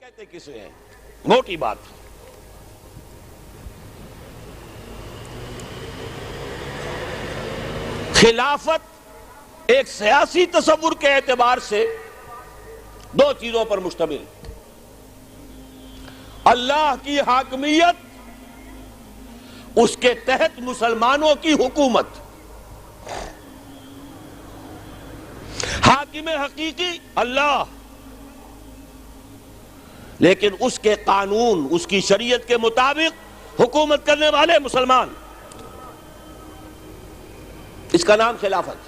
کہتے کسے ہیں؟ موٹی بات، خلافت ایک سیاسی تصور کے اعتبار سے دو چیزوں پر مشتمل: اللہ کی حاکمیت، اس کے تحت مسلمانوں کی حکومت۔ حاکم حقیقی اللہ، لیکن اس کے قانون، اس کی شریعت کے مطابق حکومت کرنے والے مسلمان، اس کا نام خلافت۔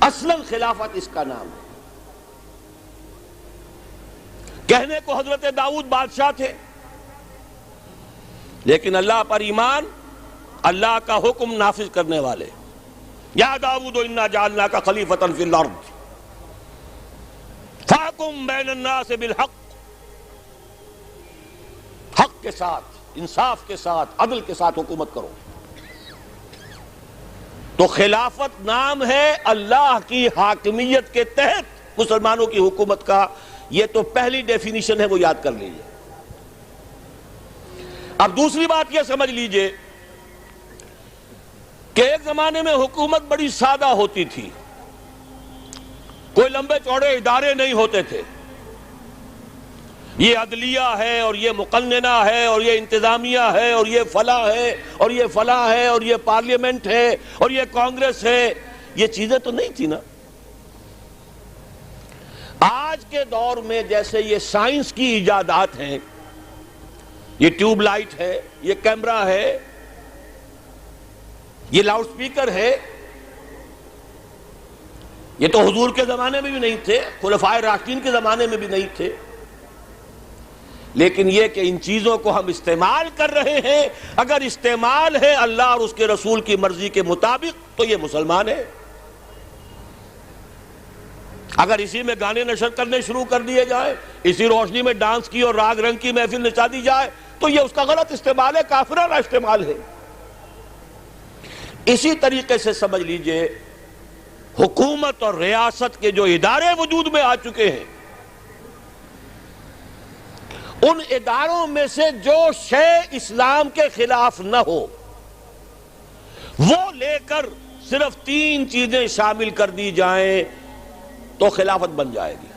اصلاً خلافت اس کا نام ہے۔ کہنے کو حضرت داؤد بادشاہ تھے، لیکن اللہ پر ایمان، اللہ کا حکم نافذ کرنے والے۔ یا داؤد انا جعلناک خلیفۃ فی الارض فاحکم بین الناس بالحق، حق کے ساتھ، انصاف کے ساتھ، عدل کے ساتھ حکومت کرو۔ تو خلافت نام ہے اللہ کی حاکمیت کے تحت مسلمانوں کی حکومت کا۔ یہ تو پہلی ڈیفینیشن ہے، وہ یاد کر لیجئے۔ اب دوسری بات یہ سمجھ لیجئے کہ ایک زمانے میں حکومت بڑی سادہ ہوتی تھی، کوئی لمبے چوڑے ادارے نہیں ہوتے تھے۔ یہ عدلیہ ہے اور یہ مقننہ ہے اور یہ انتظامیہ ہے اور یہ فلاں ہے اور یہ فلاں ہے اور یہ پارلیمنٹ ہے اور یہ کانگریس ہے، یہ چیزیں تو نہیں تھی نا۔ آج کے دور میں جیسے یہ سائنس کی ایجادات ہیں، یہ ٹیوب لائٹ ہے، یہ کیمرہ ہے، یہ لاؤڈ سپیکر ہے، یہ تو حضور کے زمانے میں بھی نہیں تھے، خلفائے راشدین کے زمانے میں بھی نہیں تھے، لیکن یہ کہ ان چیزوں کو ہم استعمال کر رہے ہیں، اگر استعمال ہے اللہ اور اس کے رسول کی مرضی کے مطابق تو یہ مسلمان ہے۔ اگر اسی میں گانے نشر کرنے شروع کر دیے جائیں، اسی روشنی میں ڈانس کی اور راگ رنگ کی محفل نچا دی جائے تو یہ اس کا غلط استعمال ہے، کافرانہ استعمال ہے۔ اسی طریقے سے سمجھ لیجئے حکومت اور ریاست کے جو ادارے وجود میں آ چکے ہیں، ان اداروں میں سے جو شے اسلام کے خلاف نہ ہو وہ لے کر صرف 3 چیزیں شامل کر دی جائیں تو خلافت بن جائے گی۔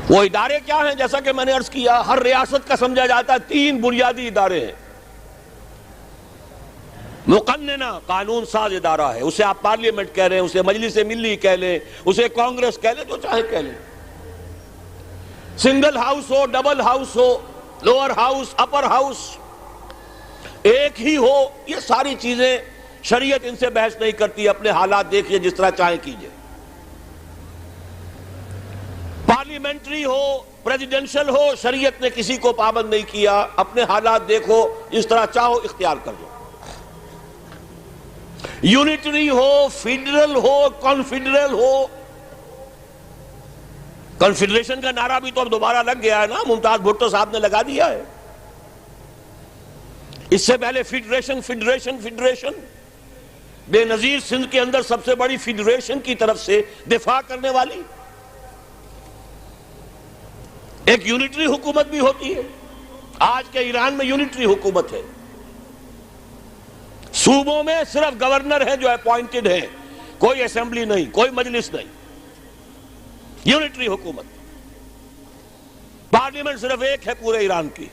وہ ادارے کیا ہیں؟ جیسا کہ میں نے عرض کیا، ہر ریاست کا سمجھا جاتا ہے 3 بنیادی ادارے ہیں۔ مقننہ قانون ساز ادارہ ہے، اسے آپ پارلیمنٹ کہہ رہے ہیں، اسے مجلس ملی کہہ لیں، اسے کانگریس کہہ لیں، جو چاہے کہہ لیں۔ سنگل ہاؤس ہو، ڈبل ہاؤس ہو، لوور ہاؤس، اپر ہاؤس، ایک ہی ہو، یہ ساری چیزیں شریعت ان سے بحث نہیں کرتی، اپنے حالات دیکھیے، جس طرح چاہیں کیجئے۔ پارلیمنٹری ہو، پریزیڈنشل ہو، شریعت نے کسی کو پابند نہیں کیا، اپنے حالات دیکھو، جس طرح چاہو اختیار کر دو۔ یونٹری ہو، فیڈرل ہو، کانفیڈرل ہو۔ کنفیڈریشن کا نعرہ بھی تو اب دوبارہ لگ گیا ہے نا، ممتاز بھٹو صاحب نے لگا دیا ہے۔ اس سے پہلے فیڈریشن بے نظیر سندھ کے اندر سب سے بڑی فیڈریشن کی طرف سے دفاع کرنے والی ایک یونٹری حکومت بھی ہوتی ہے۔ آج کے ایران میں یونٹری حکومت ہے، صوبوں میں صرف گورنر ہیں جو اپوائنٹڈ ہیں، کوئی اسمبلی نہیں، کوئی مجلس نہیں، یونٹری حکومت۔ پارلیمنٹ صرف ایک ہے پورے ایران کی۔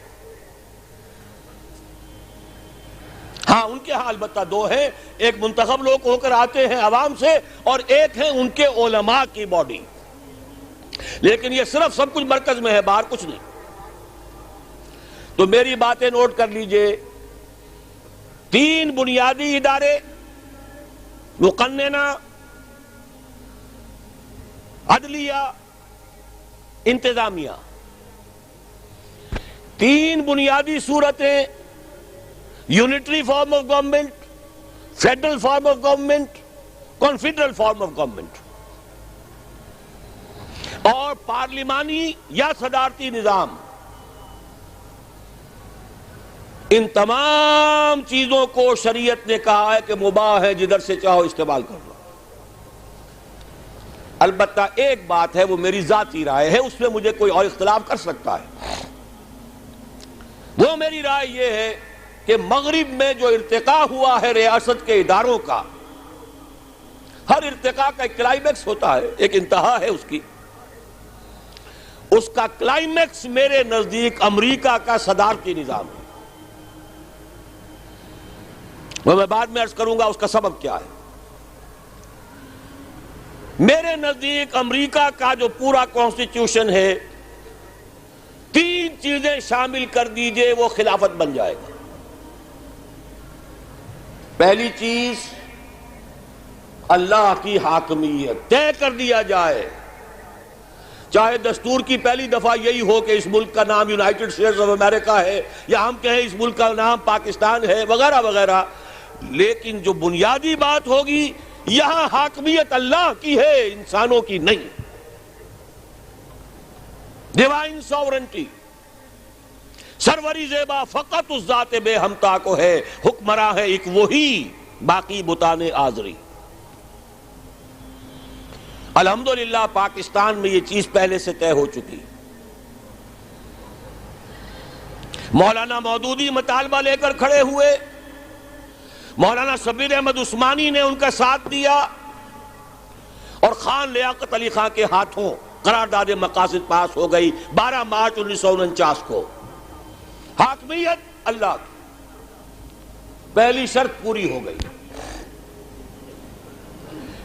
ہاں ان کے ہاں البتہ 2 ہیں، ایک منتخب لوگ ہو کر آتے ہیں عوام سے اور ایک ہے ان کے علماء کی باڈی، لیکن یہ صرف سب کچھ مرکز میں ہے، باہر کچھ نہیں۔ تو میری باتیں نوٹ کر لیجئے، 3 بنیادی ادارے: مقننہ، عدلیہ، انتظامیہ۔ 3 بنیادی صورتیں: unitary form of government, federal form of government, confederal form of government, اور پارلیمانی یا صدارتی نظام۔ ان تمام چیزوں کو شریعت نے کہا ہے کہ مباح ہے، جدھر سے چاہو استعمال کر لو۔ البتہ ایک بات ہے، وہ میری ذاتی رائے ہے، اس میں مجھے کوئی اور اختلاف کر سکتا ہے۔ وہ میری رائے یہ ہے کہ مغرب میں جو ارتقاء ہوا ہے ریاست کے اداروں کا، ہر ارتقاء کا ایک کلائمیکس ہوتا ہے، ایک انتہا ہے اس کی۔ اس کا کلائمیکس میرے نزدیک امریکہ کا صدارتی نظام ہے۔ وہ میں بعد میں عرض کروں گا اس کا سبب کیا ہے۔ میرے نزدیک امریکہ کا جو پورا کانسٹیٹیوشن ہے، 3 چیزیں شامل کر دیجئے وہ خلافت بن جائے گا۔ پہلی چیز، اللہ کی حاکمیت طے کر دیا جائے، چاہے دستور کی پہلی دفعہ یہی ہو کہ اس ملک کا نام یونائٹڈ اسٹیٹس آف امریکہ ہے، یا ہم کہیں اس ملک کا نام پاکستان ہے، وغیرہ وغیرہ، لیکن جو بنیادی بات ہوگی، یہاں حاکمیت اللہ کی ہے، انسانوں کی نہیں۔ ڈیوائن ساورنٹی، سروری زیبا فقط اس ذات بے ہمتا کو ہے، حکمراں ہے ایک وہی، باقی بتان آزری۔ الحمدللہ پاکستان میں یہ چیز پہلے سے طے ہو چکی۔ مولانا مودودی مطالبہ لے کر کھڑے ہوئے، مولانا شبیر احمد عثمانی نے ان کا ساتھ دیا، اور خان لیاقت علی خان کے ہاتھوں قرارداد مقاصد پاس ہو گئی 12 مارچ 1949 کو۔ حاکمیت اللہ کی پہلی شرط پوری ہو گئی۔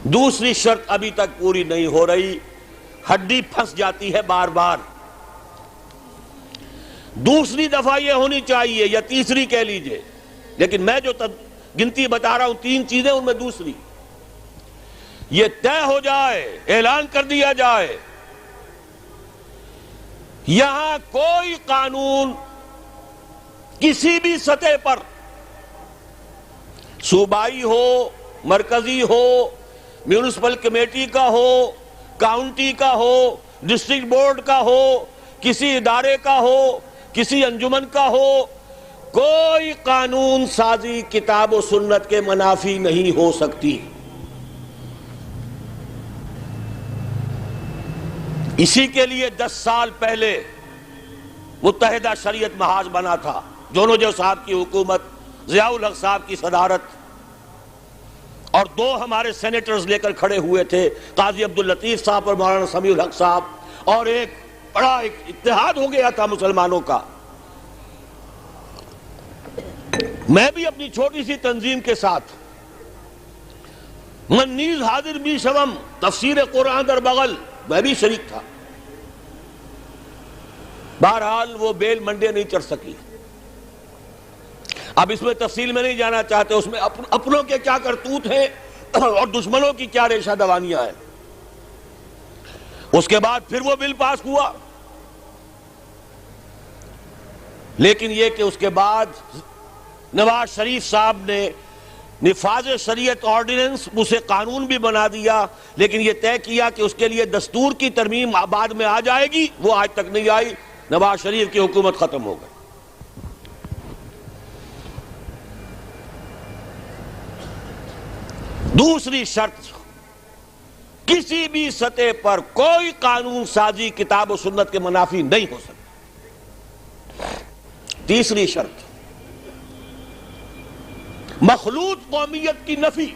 دوسری شرط ابھی تک پوری نہیں ہو رہی، ہڈی پھنس جاتی ہے بار بار۔ دوسری دفعہ یہ ہونی چاہیے، یا تیسری کہہ لیجئے، لیکن میں جو گنتی بتا رہا ہوں 3 چیزیں، ان میں دوسری یہ طے ہو جائے، اعلان کر دیا جائے، یہاں کوئی قانون کسی بھی سطح پر، صوبائی ہو، مرکزی ہو، میونسپل کمیٹی کا ہو، کاؤنٹی کا ہو، ڈسٹرکٹ بورڈ کا ہو، کسی ادارے کا ہو، کسی انجمن کا ہو، کوئی قانون سازی کتاب و سنت کے منافی نہیں ہو سکتی۔ اسی کے لیے 10 سال پہلے متحدہ شریعت محاذ بنا تھا، جونوجو صاحب کی حکومت، ضیاء الحق صاحب کی صدارت، اور 2 ہمارے سینیٹرز لے کر کھڑے ہوئے تھے، قاضی عبداللطیف صاحب اور مولانا سمیع الحق صاحب، اور ایک بڑا اتحاد ہو گیا تھا مسلمانوں کا۔ میں بھی اپنی چھوٹی سی تنظیم کے ساتھ، من نیز حاضر بھی شوم، تفسیر قرآن در بغل، میں بھی شریک تھا۔ بہرحال وہ بیل منڈے نہیں چڑھ سکی۔ اب اس میں تفصیل میں نہیں جانا چاہتے، اس میں اپنوں کے کیا کرتوت ہیں اور دشمنوں کی کیا ریشہ دوانیاں ہیں۔ اس کے بعد پھر وہ بل پاس ہوا، لیکن یہ کہ اس کے بعد نواز شریف صاحب نے نفاذ شریعت آرڈیننس اسے قانون بھی بنا دیا، لیکن یہ طے کیا کہ اس کے لیے دستور کی ترمیم بعد میں آ جائے گی، وہ آج تک نہیں آئی، نواز شریف کی حکومت ختم ہو گئی۔ دوسری شرط، کسی بھی سطح پر کوئی قانون سازی کتاب و سنت کے منافی نہیں ہو سکتی۔ تیسری شرط، مخلوط قومیت کی نفی۔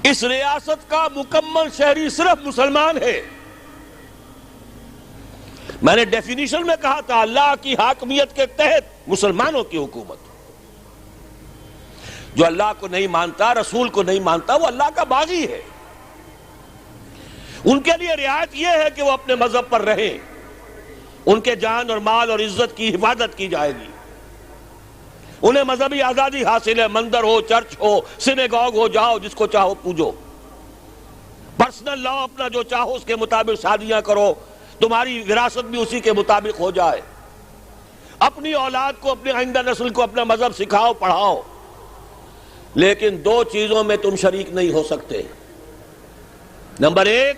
اس ریاست کا مکمل شہری صرف مسلمان ہے۔ میں نے ڈیفینیشن میں کہا تھا، اللہ کی حاکمیت کے تحت مسلمانوں کی حکومت۔ جو اللہ کو نہیں مانتا، رسول کو نہیں مانتا، وہ اللہ کا باغی ہے۔ ان کے لیے رعایت یہ ہے کہ وہ اپنے مذہب پر رہیں، ان کے جان اور مال اور عزت کی حفاظت کی جائے گی، انہیں مذہبی آزادی حاصل ہے، مندر ہو، چرچ ہو، سینیگوگ ہو، جاؤ جس کو چاہو پوجو، پرسنل لا اپنا جو چاہو اس کے مطابق شادیاں کرو، تمہاری وراثت بھی اسی کے مطابق ہو جائے، اپنی اولاد کو، اپنی آئندہ نسل کو اپنا مذہب سکھاؤ، پڑھاؤ، لیکن 2 چیزوں میں تم شریک نہیں ہو سکتے۔ نمبر 1،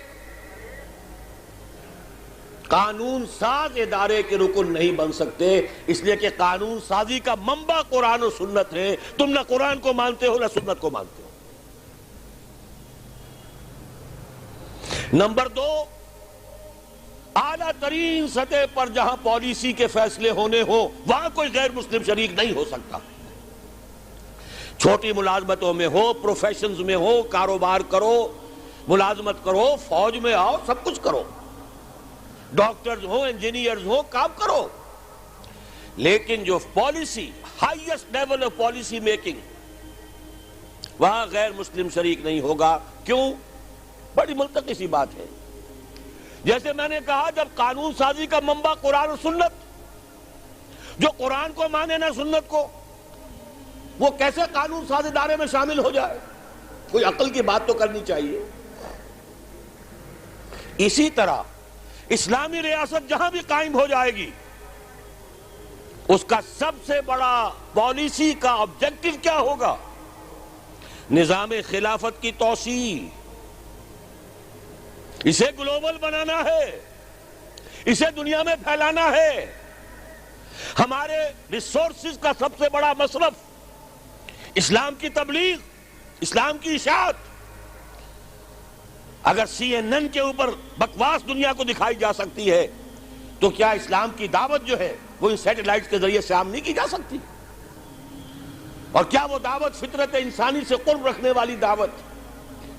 قانون ساز ادارے کے رکن نہیں بن سکتے، اس لیے کہ قانون سازی کا منبع قرآن و سنت ہے. تم نہ قرآن کو مانتے ہو نہ سنت کو مانتے ہو. نمبر 2، اعلیٰ ترین سطح پر جہاں پالیسی کے فیصلے ہونے ہو وہاں کوئی غیر مسلم شریک نہیں ہو سکتا. چھوٹی ملازمتوں میں ہو، پروفیشنز میں ہو، کاروبار کرو، ملازمت کرو، فوج میں آؤ، سب کچھ کرو، ڈاکٹرز ہو، انجینئرز ہو، کام کرو. لیکن جو policy, highest level of policy making, وہاں غیر مسلم شریک نہیں ہوگا. کیوں؟ بڑی منطقی سی بات ہے. جیسے میں نے کہا، جب قانون سازی کا منبع قرآن و سنت، جو قرآن کو مانے نہ سنت کو، وہ کیسے قانون ساز ادارے میں شامل ہو جائے؟ کوئی عقل کی بات تو کرنی چاہیے. اسی طرح اسلامی ریاست جہاں بھی قائم ہو جائے گی، اس کا سب سے بڑا پالیسی کا آبجیکٹو کیا ہوگا؟ نظام خلافت کی توسیع. اسے گلوبل بنانا ہے، اسے دنیا میں پھیلانا ہے. ہمارے ریسورسز کا سب سے بڑا مصرف اسلام کی تبلیغ، اسلام کی اشاعت. اگر CNN کے اوپر بکواس دنیا کو دکھائی جا سکتی ہے تو کیا اسلام کی دعوت جو ہے وہ ان سیٹلائٹس کے ذریعے سے عام نہیں کی جا سکتی؟ اور کیا وہ دعوت فطرت انسانی سے قرب رکھنے والی دعوت،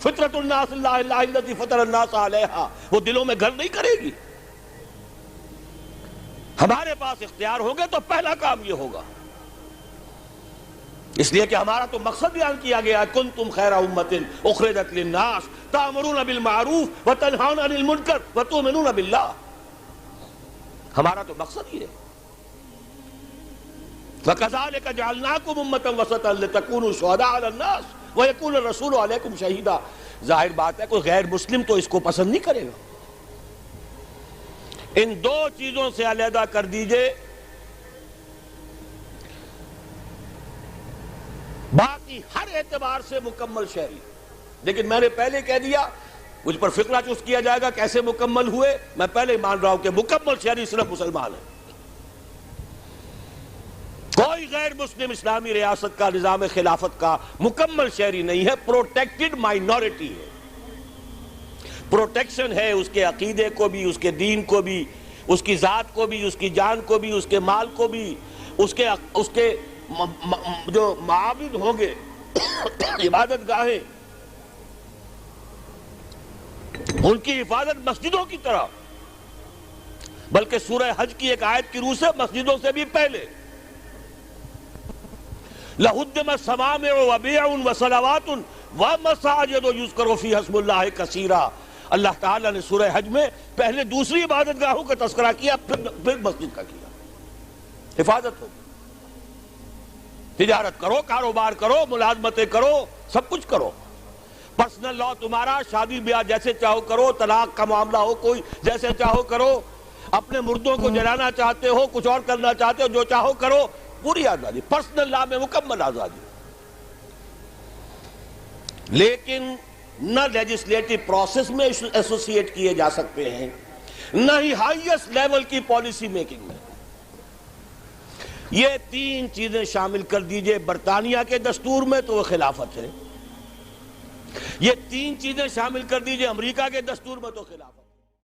فطرت الناس اللہ التی فطر الناس علیہا، وہ دلوں میں گھر نہیں کرے گی؟ ہمارے پاس اختیار ہوں گے تو پہلا کام یہ ہوگا. اس لیے کہ ہمارا تو مقصد بیان کیا گیا، کنتم خیر امۃ اخرجت للناس تأمرون بالمعروف وتنہون عن المنکر وتؤمنون باللہ. ہمارا تو مقصد یہ ہے. وَكَذَلِكَ جَعَلْنَاكُمْ أُمَّةً وَسَطًا لِتَكُونُوا شُهَدَاءَ عَلَى النَّاسِ وَيَكُونَ الرَّسُولُ عَلَيْكُمْ شَهِيدًا. ظاہر بات ہے کوئی غیر مسلم تو اس کو پسند نہیں کرے گا. ان دو چیزوں سے علیحدہ کر دیجئے، باقی ہر اعتبار سے مکمل شہری. لیکن میں نے پہلے کہہ دیا، مجھ پر فقرہ چست کیا جائے گا کیسے مکمل ہوئے. میں پہلے ہی مان رہا ہوں کہ مکمل شہری صرف مسلمان ہے. کوئی غیر مسلم اسلامی ریاست کا، نظام خلافت کا مکمل شہری نہیں ہے، پروٹیکٹڈ مائنورٹی ہے. پروٹیکشن ہے اس کے عقیدے کو بھی، اس کے دین کو بھی، اس کی ذات کو بھی، اس کی جان کو بھی، اس کے مال کو بھی، اس کے جو معابد ہوں گے، عبادت گاہیں، ان کی حفاظت مسجدوں کی طرح. بلکہ سورہ حج کی ایک آیت کی روح سے مسجدوں سے بھی پہلے لَهُدِّمَتْ صَوَامِعُ وَبِيعٌ وَصَلَوَاتٌ وَمَسَاجِدُ يُذْكَرُ فِيهَا اسْمُ اللَّهِ كَثِيرًا. اللہ تعالیٰ نے سورہ حج میں پہلے دوسری عبادت گاہوں کا تذکرہ کیا، پھر مسجد کا کیا. حفاظت ہو، تجارت کرو، کاروبار کرو، ملازمتیں کرو، سب کچھ کرو. پرسنل لا تمہارا، شادی بیاہ جیسے چاہو کرو، طلاق کا معاملہ ہو کوئی جیسے چاہو کرو، اپنے مردوں کو جلانا چاہتے ہو، کچھ اور کرنا چاہتے ہو، جو چاہو کرو. پوری آزادی، پرسنل لا میں مکمل آزادی. لیکن نہ لیجسلیٹو پروسیس میں ایسوسیٹ کیے جا سکتے ہیں، نہ ہی ہائیسٹ لیول کی پالیسی میکنگ میں. یہ تین چیزیں شامل کر دیجئے برطانیہ کے دستور میں تو وہ خلافت ہے. یہ تین چیزیں شامل کر دیجئے امریکہ کے دستور میں تو خلافت.